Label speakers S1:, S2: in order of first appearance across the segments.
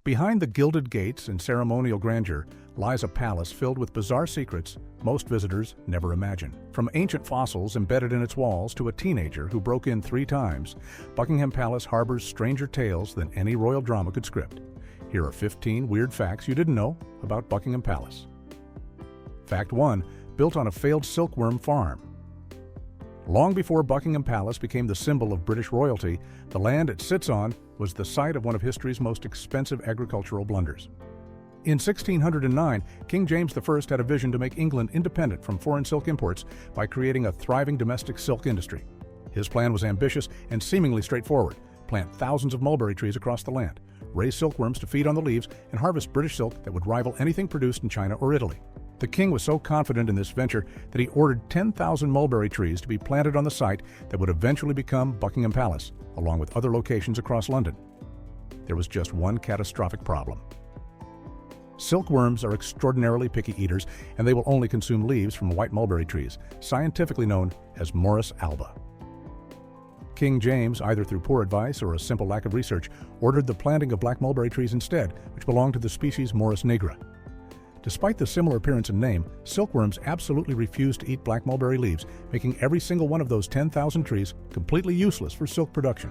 S1: Behind the gilded gates and ceremonial grandeur lies a palace filled with bizarre secrets most visitors never imagine. From ancient fossils embedded in its walls to a teenager who broke in 3 times, Buckingham Palace harbors stranger tales than any royal drama could script. Here are 15 weird facts you didn't know about Buckingham Palace. Fact 1. Built on a failed silkworm farm. Long before Buckingham Palace became the symbol of British royalty, the land it sits on was the site of one of history's most expensive agricultural blunders. In 1609, King James I had a vision to make England independent from foreign silk imports by creating a thriving domestic silk industry. His plan was ambitious and seemingly straightforward: plant thousands of mulberry trees across the land, raise silkworms to feed on the leaves, and harvest British silk that would rival anything produced in China or Italy. The king was so confident in this venture that he ordered 10,000 mulberry trees to be planted on the site that would eventually become Buckingham Palace, along with other locations across London. There was just one catastrophic problem. Silkworms are extraordinarily picky eaters, and they will only consume leaves from white mulberry trees, scientifically known as Morus alba. King James, either through poor advice or a simple lack of research, ordered the planting of black mulberry trees instead, which belonged to the species Morus nigra. Despite the similar appearance and name, silkworms absolutely refused to eat black mulberry leaves, making every single one of those 10,000 trees completely useless for silk production.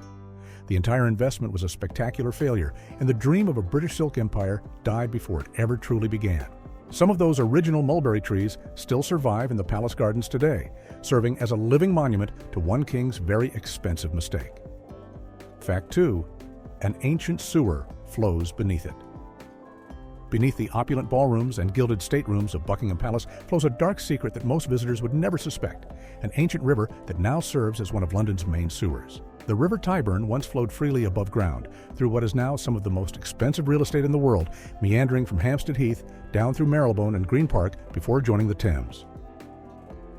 S1: The entire investment was a spectacular failure, and the dream of a British silk empire died before it ever truly began. Some of those original mulberry trees still survive in the palace gardens today, serving as a living monument to one king's very expensive mistake. Fact 2. An ancient sewer flows beneath it. Beneath the opulent ballrooms and gilded staterooms of Buckingham Palace flows a dark secret that most visitors would never suspect: an ancient river that now serves as one of London's main sewers. The River Tyburn once flowed freely above ground through what is now some of the most expensive real estate in the world, meandering from Hampstead Heath down through Marylebone and Green Park before joining the Thames.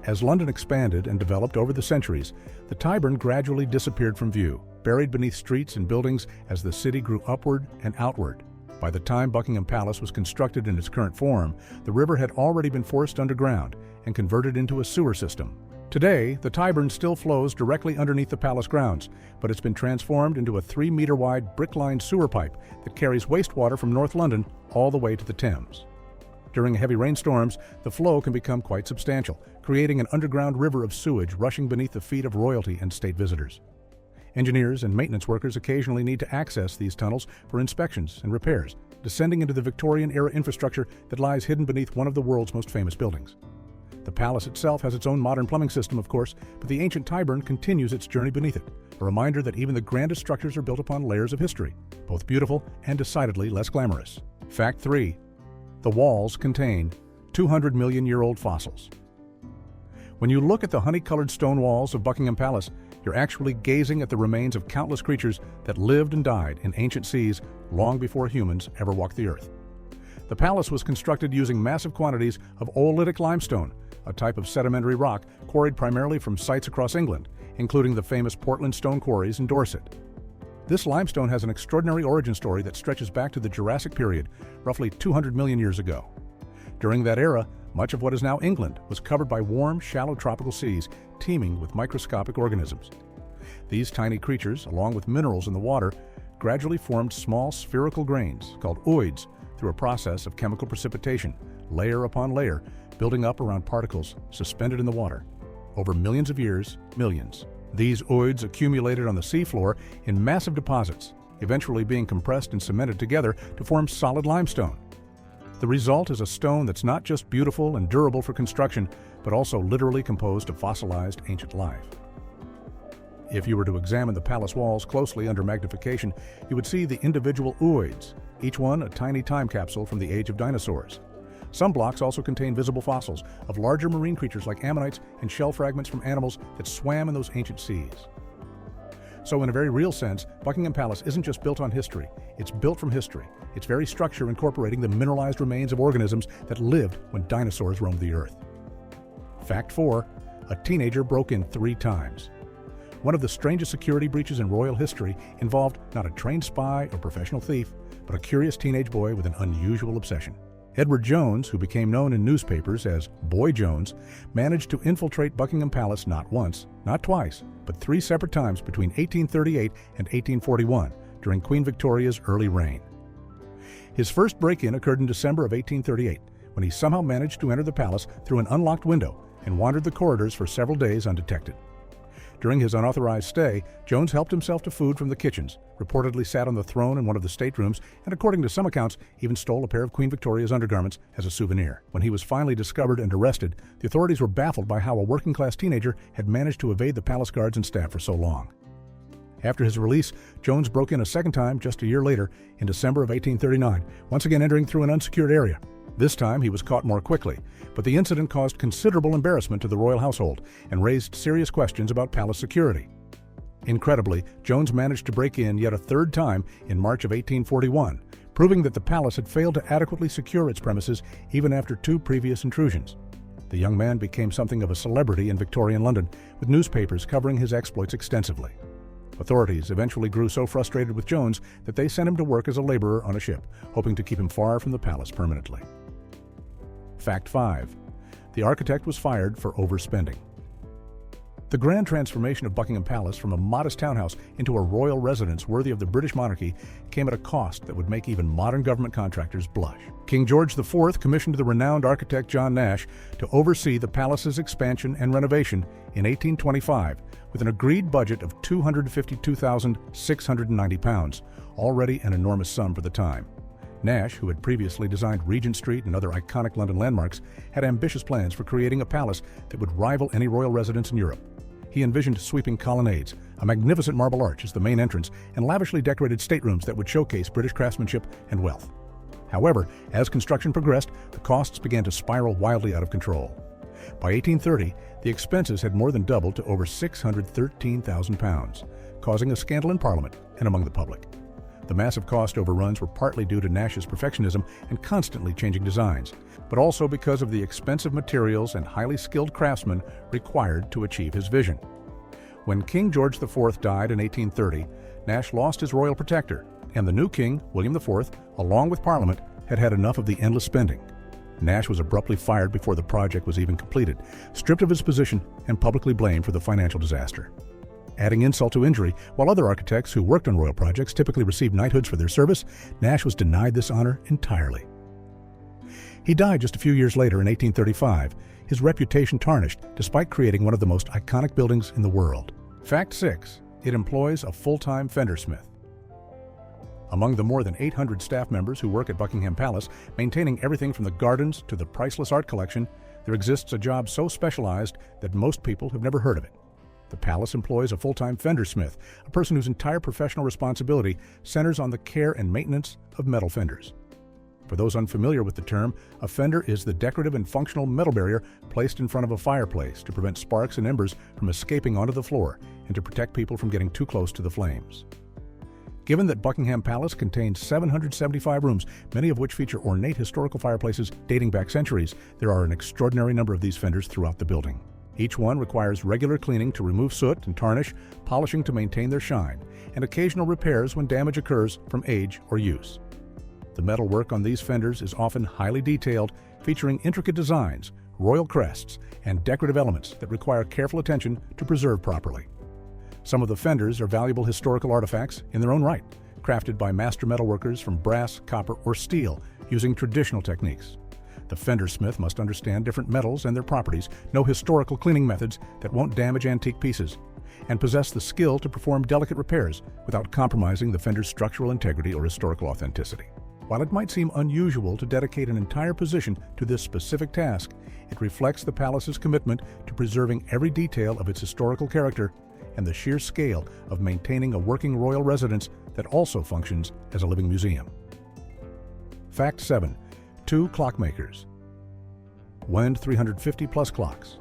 S1: As London expanded and developed over the centuries, the Tyburn gradually disappeared from view, buried beneath streets and buildings as the city grew upward and outward. By the time Buckingham Palace was constructed in its current form, the river had already been forced underground and converted into a sewer system. Today, the Tyburn still flows directly underneath the palace grounds, but it's been transformed into a 3-meter-wide brick-lined sewer pipe that carries wastewater from North London all the way to the Thames. During heavy rainstorms, the flow can become quite substantial, creating an underground river of sewage rushing beneath the feet of royalty and state visitors. Engineers and maintenance workers occasionally need to access these tunnels for inspections and repairs, descending into the Victorian-era infrastructure that lies hidden beneath one of the world's most famous buildings. The palace itself has its own modern plumbing system, of course, but the ancient Tyburn continues its journey beneath it, a reminder that even the grandest structures are built upon layers of history, both beautiful and decidedly less glamorous. Fact 3. The walls contain 200-million-year-old fossils. When you look at the honey-colored stone walls of Buckingham Palace, you're actually gazing at the remains of countless creatures that lived and died in ancient seas long before humans ever walked the earth. The palace was constructed using massive quantities of oolitic limestone, a type of sedimentary rock quarried primarily from sites across England, including the famous Portland stone quarries in Dorset. This limestone has an extraordinary origin story that stretches back to the Jurassic period, roughly 200 million years ago. During that era, much of what is now England was covered by warm, shallow tropical seas teeming with microscopic organisms. These tiny creatures, along with minerals in the water, gradually formed small spherical grains called oids through a process of chemical precipitation, layer upon layer, building up around particles suspended in the water. Over millions of years, millions. These oids accumulated on the seafloor in massive deposits, eventually being compressed and cemented together to form solid limestone. The result is a stone that's not just beautiful and durable for construction, but also literally composed of fossilized ancient life. If you were to examine the palace walls closely under magnification, you would see the individual oids, each one a tiny time capsule from the age of dinosaurs. Some blocks also contain visible fossils of larger marine creatures like ammonites and shell fragments from animals that swam in those ancient seas. So in a very real sense, Buckingham Palace isn't just built on history, it's built from history, its very structure incorporating the mineralized remains of organisms that lived when dinosaurs roamed the earth. Fact 4. A teenager broke in 3 times. One of the strangest security breaches in royal history involved not a trained spy or professional thief, but a curious teenage boy with an unusual obsession. Edward Jones, who became known in newspapers as Boy Jones, managed to infiltrate Buckingham Palace not once, not twice, but 3 separate times between 1838 and 1841, during Queen Victoria's early reign. His first break-in occurred in December of 1838, when he somehow managed to enter the palace through an unlocked window and wandered the corridors for several days undetected. During his unauthorized stay, Jones helped himself to food from the kitchens, reportedly sat on the throne in one of the staterooms, and according to some accounts, even stole a pair of Queen Victoria's undergarments as a souvenir. When he was finally discovered and arrested, the authorities were baffled by how a working-class teenager had managed to evade the palace guards and staff for so long. After his release, Jones broke in a second time just a year later, in December of 1839, once again entering through an unsecured area. This time he was caught more quickly, but the incident caused considerable embarrassment to the royal household and raised serious questions about palace security. Incredibly, Jones managed to break in yet a third time in March of 1841, proving that the palace had failed to adequately secure its premises even after 2 previous intrusions. The young man became something of a celebrity in Victorian London, with newspapers covering his exploits extensively. Authorities eventually grew so frustrated with Jones that they sent him to work as a laborer on a ship, hoping to keep him far from the palace permanently. Fact 5. The architect was fired for overspending. The grand transformation of Buckingham Palace from a modest townhouse into a royal residence worthy of the British monarchy came at a cost that would make even modern government contractors blush. King George IV commissioned the renowned architect John Nash to oversee the palace's expansion and renovation in 1825 with an agreed budget of £252,690, already an enormous sum for the time. Nash, who had previously designed Regent Street and other iconic London landmarks, had ambitious plans for creating a palace that would rival any royal residence in Europe. He envisioned sweeping colonnades, a magnificent marble arch as the main entrance, and lavishly decorated staterooms that would showcase British craftsmanship and wealth. However, as construction progressed, the costs began to spiral wildly out of control. By 1830, the expenses had more than doubled to over £613,000, causing a scandal in Parliament and among the public. The massive cost overruns were partly due to Nash's perfectionism and constantly changing designs, but also because of the expensive materials and highly skilled craftsmen required to achieve his vision. When King George IV died in 1830, Nash lost his royal protector, and the new king, William IV, along with Parliament, had had enough of the endless spending. Nash was abruptly fired before the project was even completed, stripped of his position, and publicly blamed for the financial disaster. Adding insult to injury, while other architects who worked on royal projects typically received knighthoods for their service, Nash was denied this honor entirely. He died just a few years later in 1835, his reputation tarnished despite creating one of the most iconic buildings in the world. Fact 6. It employs a full-time fendersmith. Among the more than 800 staff members who work at Buckingham Palace, maintaining everything from the gardens to the priceless art collection, there exists a job so specialized that most people have never heard of it. The palace employs a full-time fendersmith, a person whose entire professional responsibility centers on the care and maintenance of metal fenders. For those unfamiliar with the term, a fender is the decorative and functional metal barrier placed in front of a fireplace to prevent sparks and embers from escaping onto the floor and to protect people from getting too close to the flames. Given that Buckingham Palace contains 775 rooms, many of which feature ornate historical fireplaces dating back centuries, there are an extraordinary number of these fenders throughout the building. Each one requires regular cleaning to remove soot and tarnish, polishing to maintain their shine, and occasional repairs when damage occurs from age or use. The metal work on these fenders is often highly detailed, featuring intricate designs, royal crests, and decorative elements that require careful attention to preserve properly. Some of the fenders are valuable historical artifacts in their own right, crafted by master metalworkers from brass, copper, or steel using traditional techniques. The fendersmith must understand different metals and their properties, know historical cleaning methods that won't damage antique pieces, and possess the skill to perform delicate repairs without compromising the fender's structural integrity or historical authenticity. While it might seem unusual to dedicate an entire position to this specific task, it reflects the palace's commitment to preserving every detail of its historical character and the sheer scale of maintaining a working royal residence that also functions as a living museum. Fact 7. 2 clockmakers. Wind 350-plus clocks.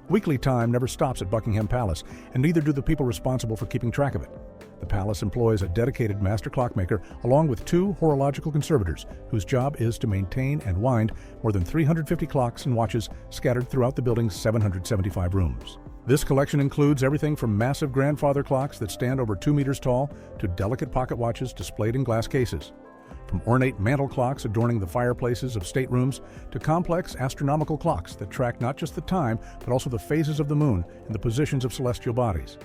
S1: Weekly time never stops at Buckingham Palace, and neither do the people responsible for keeping track of it. The palace employs a dedicated master clockmaker along with 2 horological conservators whose job is to maintain and wind more than 350 clocks and watches scattered throughout the building's 775 rooms. This collection includes everything from massive grandfather clocks that stand over 2 meters tall to delicate pocket watches displayed in glass cases. From ornate mantel clocks adorning the fireplaces of staterooms to complex astronomical clocks that track not just the time but also the phases of the moon and the positions of celestial bodies.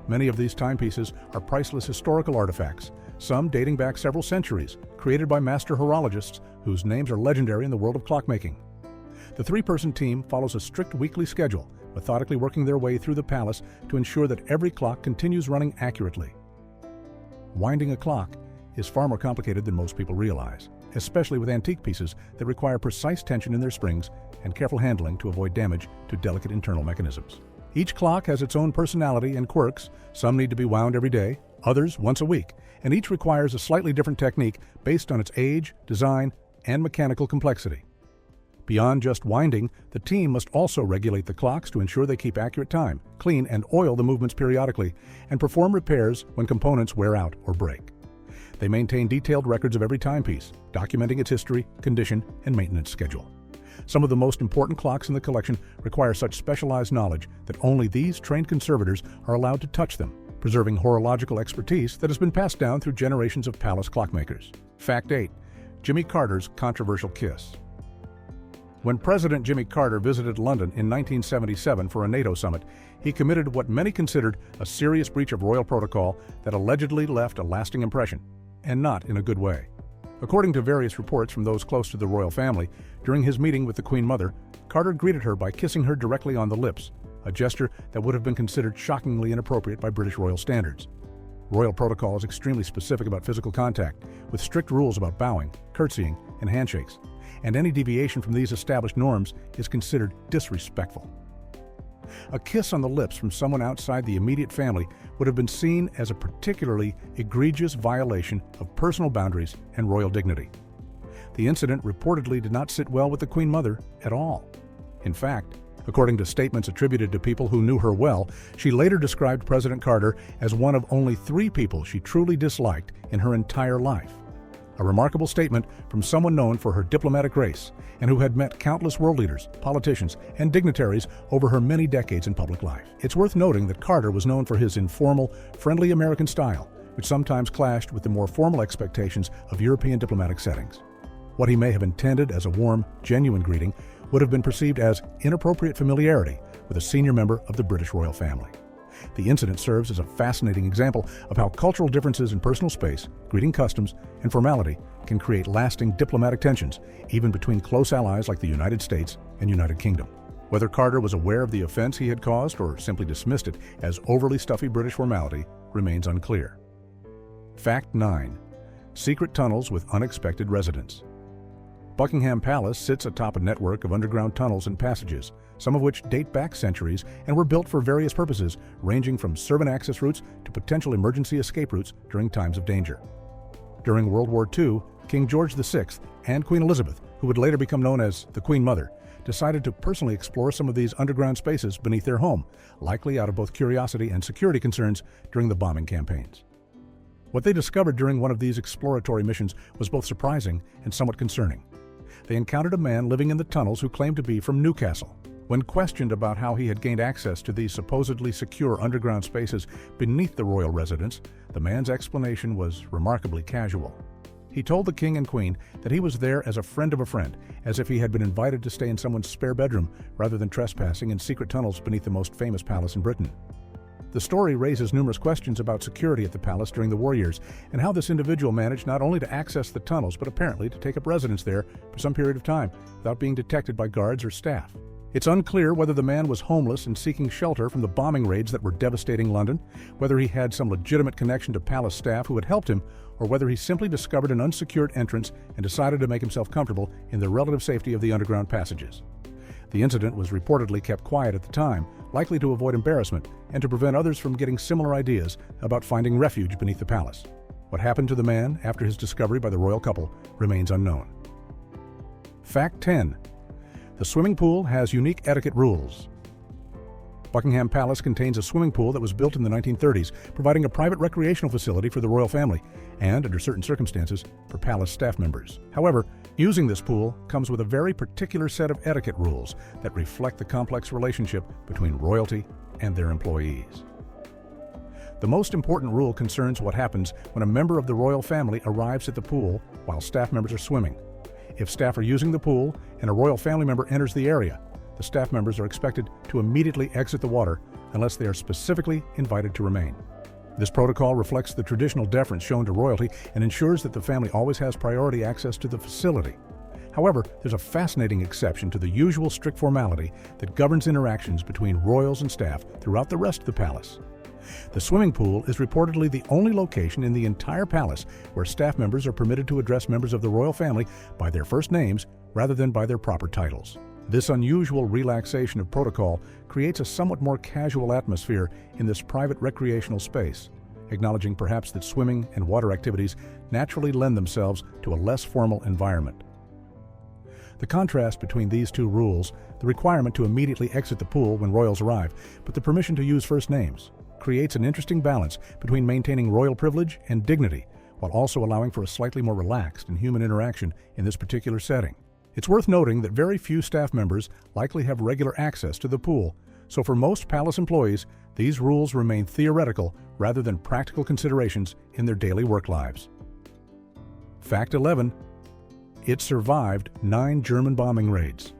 S1: Many of these timepieces are priceless historical artifacts, some dating back several centuries, created by master horologists whose names are legendary in the world of clockmaking. The three-person team follows a strict weekly schedule, methodically working their way through the palace to ensure that every clock continues running accurately. Winding a clock is far more complicated than most people realize, especially with antique pieces that require precise tension in their springs and careful handling to avoid damage to delicate internal mechanisms. Each clock has its own personality and quirks. Some need to be wound every day, others once a week, and each requires a slightly different technique based on its age, design, and mechanical complexity. Beyond just winding, the team must also regulate the clocks to ensure they keep accurate time, clean and oil the movements periodically, and perform repairs when components wear out or break. They maintain detailed records of every timepiece, documenting its history, condition, and maintenance schedule. Some of the most important clocks in the collection require such specialized knowledge that only these trained conservators are allowed to touch them, preserving horological expertise that has been passed down through generations of palace clockmakers. Fact 8. Jimmy Carter's controversial kiss. When President Jimmy Carter visited London in 1977 for a NATO summit, he committed what many considered a serious breach of royal protocol that allegedly left a lasting impression, and not in a good way. According to various reports from those close to the royal family, during his meeting with the Queen Mother, Carter greeted her by kissing her directly on the lips, a gesture that would have been considered shockingly inappropriate by British royal standards. Royal protocol is extremely specific about physical contact, with strict rules about bowing, curtsying, and handshakes, and any deviation from these established norms is considered disrespectful. A kiss on the lips from someone outside the immediate family would have been seen as a particularly egregious violation of personal boundaries and royal dignity. The incident reportedly did not sit well with the Queen Mother at all. In fact, according to statements attributed to people who knew her well, she later described President Carter as one of only 3 people she truly disliked in her entire life. A remarkable statement from someone known for her diplomatic grace and who had met countless world leaders, politicians, and dignitaries over her many decades in public life. It's worth noting that Carter was known for his informal, friendly American style, which sometimes clashed with the more formal expectations of European diplomatic settings. What he may have intended as a warm, genuine greeting would have been perceived as inappropriate familiarity with a senior member of the British royal family. The incident serves as a fascinating example of how cultural differences in personal space, greeting customs, and formality can create lasting diplomatic tensions, even between close allies like the United States and United Kingdom. Whether Carter was aware of the offense he had caused or simply dismissed it as overly stuffy British formality remains unclear. Fact 9. Secret tunnels with unexpected residents. Buckingham Palace sits atop a network of underground tunnels and passages, some of which date back centuries and were built for various purposes, ranging from servant access routes to potential emergency escape routes during times of danger. During World War II, King George VI and Queen Elizabeth, who would later become known as the Queen Mother, decided to personally explore some of these underground spaces beneath their home, likely out of both curiosity and security concerns during the bombing campaigns. What they discovered during one of these exploratory missions was both surprising and somewhat concerning. They encountered a man living in the tunnels who claimed to be from Newcastle. When questioned about how he had gained access to these supposedly secure underground spaces beneath the royal residence, the man's explanation was remarkably casual. He told the king and queen that he was there as a friend of a friend, as if he had been invited to stay in someone's spare bedroom rather than trespassing in secret tunnels beneath the most famous palace in Britain. The story raises numerous questions about security at the palace during the war years and how this individual managed not only to access the tunnels but apparently to take up residence there for some period of time without being detected by guards or staff. It's unclear whether the man was homeless and seeking shelter from the bombing raids that were devastating London, whether he had some legitimate connection to palace staff who had helped him, or whether he simply discovered an unsecured entrance and decided to make himself comfortable in the relative safety of the underground passages. The incident was reportedly kept quiet at the time, likely to avoid embarrassment and to prevent others from getting similar ideas about finding refuge beneath the palace. What happened to the man after his discovery by the royal couple remains unknown. Fact 10. The swimming pool has unique etiquette rules. Buckingham Palace contains a swimming pool that was built in the 1930s, providing a private recreational facility for the royal family and, under certain circumstances, for palace staff members. However, using this pool comes with a very particular set of etiquette rules that reflect the complex relationship between royalty and their employees. The most important rule concerns what happens when a member of the royal family arrives at the pool while staff members are swimming. If staff are using the pool and a royal family member enters the area, the staff members are expected to immediately exit the water unless they are specifically invited to remain. This protocol reflects the traditional deference shown to royalty and ensures that the family always has priority access to the facility. However, there's a fascinating exception to the usual strict formality that governs interactions between royals and staff throughout the rest of the palace. The swimming pool is reportedly the only location in the entire palace where staff members are permitted to address members of the royal family by their first names rather than by their proper titles. This unusual relaxation of protocol creates a somewhat more casual atmosphere in this private recreational space, acknowledging perhaps that swimming and water activities naturally lend themselves to a less formal environment. The contrast between these two rules, the requirement to immediately exit the pool when royals arrive, but the permission to use first names, creates an interesting balance between maintaining royal privilege and dignity, while also allowing for a slightly more relaxed and human interaction in this particular setting. It's worth noting that very few staff members likely have regular access to the pool, so for most palace employees, these rules remain theoretical rather than practical considerations in their daily work lives. Fact 11. It survived 9 German bombing raids.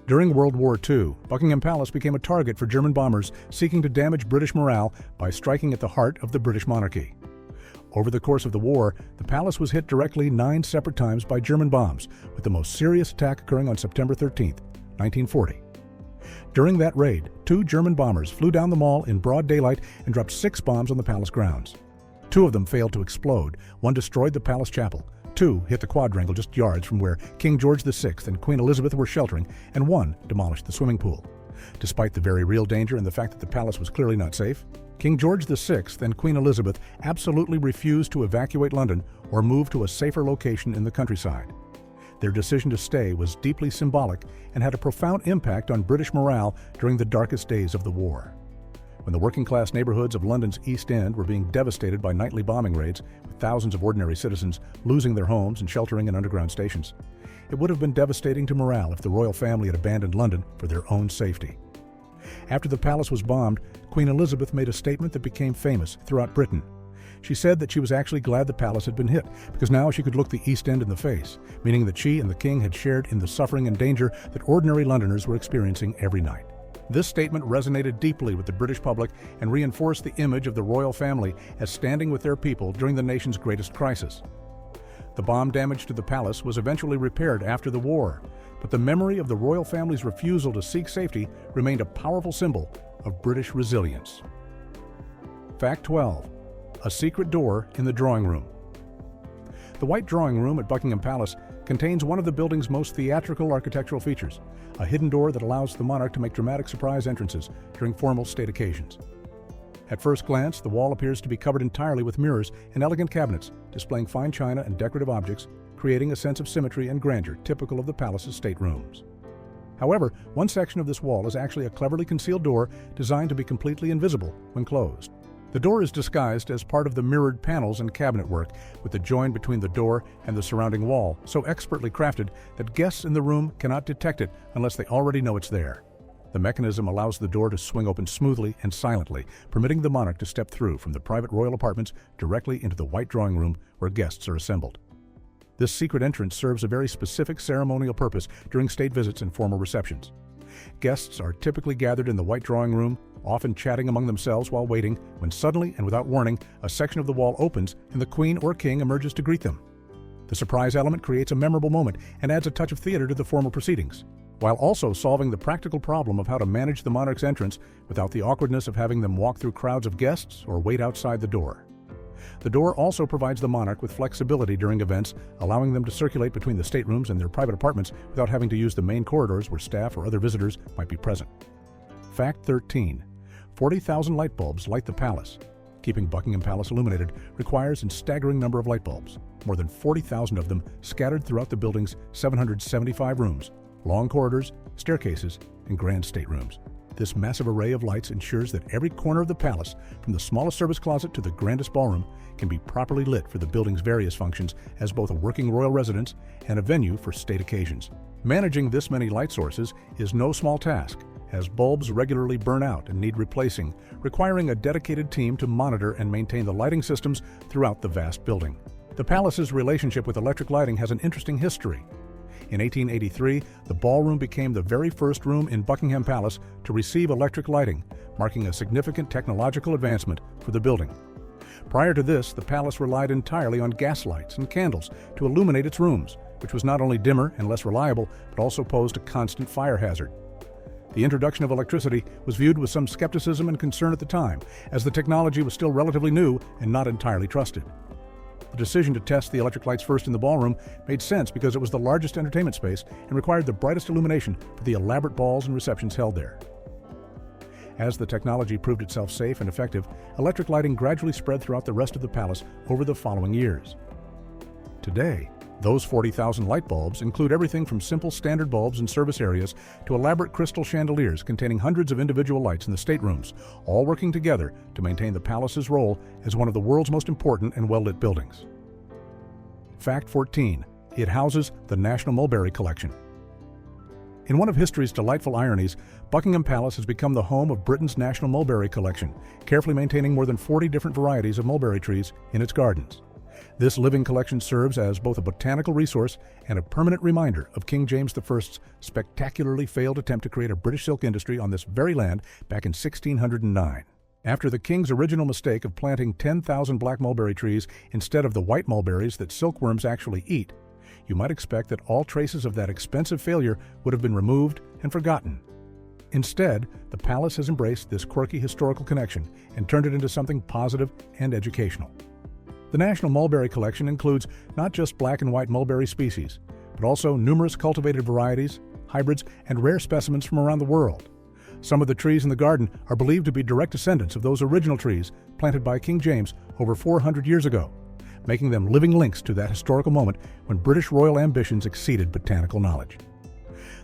S1: During World War II, Buckingham Palace became a target for German bombers seeking to damage British morale by striking at the heart of the British monarchy. Over the course of the war, the palace was hit directly 9 separate times by German bombs, with the most serious attack occurring on September 13, 1940. During that raid, 2 German bombers flew down the mall in broad daylight and dropped 6 bombs on the palace grounds. 2 of them failed to explode, 1 destroyed the palace chapel, 2 hit the quadrangle just yards from where King George VI and Queen Elizabeth were sheltering, and 1 demolished the swimming pool. Despite the very real danger and the fact that the palace was clearly not safe, King George VI and Queen Elizabeth absolutely refused to evacuate London or move to a safer location in the countryside. Their decision to stay was deeply symbolic and had a profound impact on British morale during the darkest days of the war. When the working-class neighborhoods of London's East End were being devastated by nightly bombing raids, with thousands of ordinary citizens losing their homes and sheltering in underground stations, it would have been devastating to morale if the royal family had abandoned London for their own safety. After the palace was bombed, Queen Elizabeth made a statement that became famous throughout Britain. She said that she was actually glad the palace had been hit, because now she could look the East End in the face, meaning that she and the king had shared in the suffering and danger that ordinary Londoners were experiencing every night. This statement resonated deeply with the British public and reinforced the image of the royal family as standing with their people during the nation's greatest crisis. The bomb damage to the palace was eventually repaired after the war, but the memory of the royal family's refusal to seek safety remained a powerful symbol of British resilience. Fact 12. A secret door in the drawing room. The White Drawing Room at Buckingham Palace contains one of the building's most theatrical architectural features, a hidden door that allows the monarch to make dramatic surprise entrances during formal state occasions. At first glance, the wall appears to be covered entirely with mirrors and elegant cabinets displaying fine china and decorative objects, creating a sense of symmetry and grandeur typical of the palace's staterooms. However, one section of this wall is actually a cleverly concealed door designed to be completely invisible when closed. The door is disguised as part of the mirrored panels and cabinet work, with the join between the door and the surrounding wall so expertly crafted that guests in the room cannot detect it unless they already know it's there. The mechanism allows the door to swing open smoothly and silently, permitting the monarch to step through from the private royal apartments directly into the White Drawing Room where guests are assembled. This secret entrance serves a very specific ceremonial purpose during state visits and formal receptions. Guests are typically gathered in the White Drawing Room, often chatting among themselves while waiting, when suddenly and without warning, a section of the wall opens and the Queen or King emerges to greet them. The surprise element creates a memorable moment and adds a touch of theater to the formal proceedings, while also solving the practical problem of how to manage the monarch's entrance without the awkwardness of having them walk through crowds of guests or wait outside the door. The door also provides the monarch with flexibility during events, allowing them to circulate between the staterooms and their private apartments without having to use the main corridors where staff or other visitors might be present. Fact 13. 40,000 light bulbs light the palace. Keeping Buckingham Palace illuminated requires a staggering number of light bulbs, more than 40,000 of them scattered throughout the building's 775 rooms, long corridors, staircases, and grand staterooms. This massive array of lights ensures that every corner of the palace, from the smallest service closet to the grandest ballroom, can be properly lit for the building's various functions as both a working royal residence and a venue for state occasions. Managing this many light sources is no small task, as bulbs regularly burn out and need replacing, requiring a dedicated team to monitor and maintain the lighting systems throughout the vast building. The palace's relationship with electric lighting has an interesting history. In 1883, the ballroom became the very first room in Buckingham Palace to receive electric lighting, marking a significant technological advancement for the building. Prior to this, the palace relied entirely on gas lights and candles to illuminate its rooms, which was not only dimmer and less reliable, but also posed a constant fire hazard. The introduction of electricity was viewed with some skepticism and concern at the time, as the technology was still relatively new and not entirely trusted. The decision to test the electric lights first in the ballroom made sense because it was the largest entertainment space and required the brightest illumination for the elaborate balls and receptions held there. As the technology proved itself safe and effective, electric lighting gradually spread throughout the rest of the palace over the following years. Today, those 40,000 light bulbs include everything from simple standard bulbs in service areas to elaborate crystal chandeliers containing hundreds of individual lights in the staterooms, all working together to maintain the palace's role as one of the world's most important and well-lit buildings. Fact 14. It houses the National Mulberry Collection. In one of history's delightful ironies, Buckingham Palace has become the home of Britain's National Mulberry Collection, carefully maintaining more than 40 different varieties of mulberry trees in its gardens. This living collection serves as both a botanical resource and a permanent reminder of King James I's spectacularly failed attempt to create a British silk industry on this very land back in 1609. After the king's original mistake of planting 10,000 black mulberry trees instead of the white mulberries that silkworms actually eat, you might expect that all traces of that expensive failure would have been removed and forgotten. Instead, the palace has embraced this quirky historical connection and turned it into something positive and educational. The National Mulberry Collection includes not just black and white mulberry species, but also numerous cultivated varieties, hybrids, and rare specimens from around the world. Some of the trees in the garden are believed to be direct descendants of those original trees planted by King James over 400 years ago, making them living links to that historical moment when British royal ambitions exceeded botanical knowledge.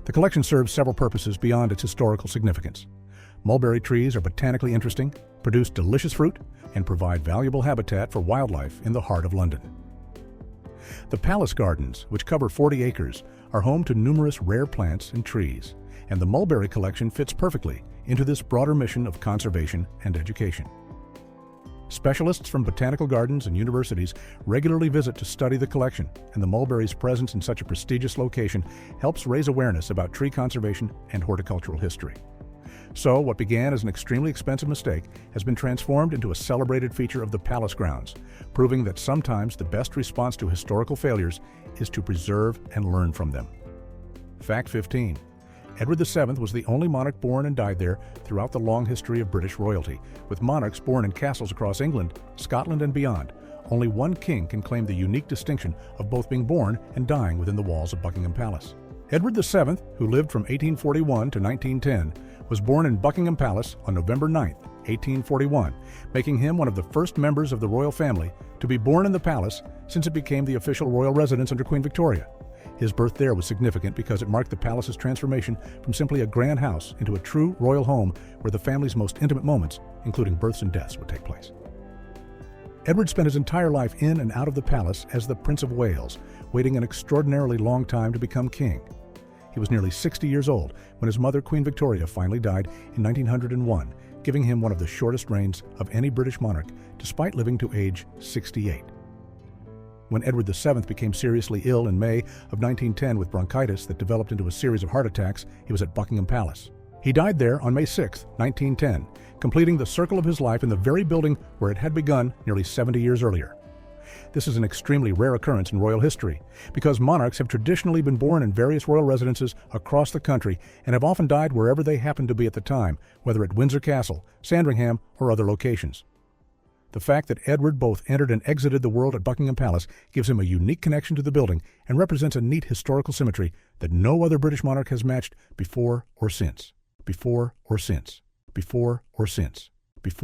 S1: The collection serves several purposes beyond its historical significance. Mulberry trees are botanically interesting, produce delicious fruit, and provide valuable habitat for wildlife in the heart of London. The Palace Gardens, which cover 40 acres, are home to numerous rare plants and trees, and the Mulberry Collection fits perfectly into this broader mission of conservation and education. Specialists from botanical gardens and universities regularly visit to study the collection, and the mulberry's presence in such a prestigious location helps raise awareness about tree conservation and horticultural history. So, what began as an extremely expensive mistake has been transformed into a celebrated feature of the palace grounds, proving that sometimes the best response to historical failures is to preserve and learn from them. Fact 15. Edward VII was the only monarch born and died there throughout the long history of British royalty. With monarchs born in castles across England, Scotland, and beyond, only one king can claim the unique distinction of both being born and dying within the walls of Buckingham Palace. Edward VII, who lived from 1841 to 1910, was born in Buckingham Palace on November 9, 1841, making him one of the first members of the royal family to be born in the palace since it became the official royal residence under Queen Victoria. His birth there was significant because it marked the palace's transformation from simply a grand house into a true royal home where the family's most intimate moments, including births and deaths, would take place. Edward spent his entire life in and out of the palace as the Prince of Wales, waiting an extraordinarily long time to become king. He was nearly 60 years old when his mother, Queen Victoria, finally died in 1901, giving him one of the shortest reigns of any British monarch, despite living to age 68. When Edward VII became seriously ill in May of 1910 with bronchitis that developed into a series of heart attacks, he was at Buckingham Palace. He died there on May 6, 1910, completing the circle of his life in the very building where it had begun nearly 70 years earlier. This is an extremely rare occurrence in royal history, because monarchs have traditionally been born in various royal residences across the country and have often died wherever they happened to be at the time, whether at Windsor Castle, Sandringham, or other locations. The fact that Edward both entered and exited the world at Buckingham Palace gives him a unique connection to the building and represents a neat historical symmetry that no other British monarch has matched before or since. Before or since. Before or since. Before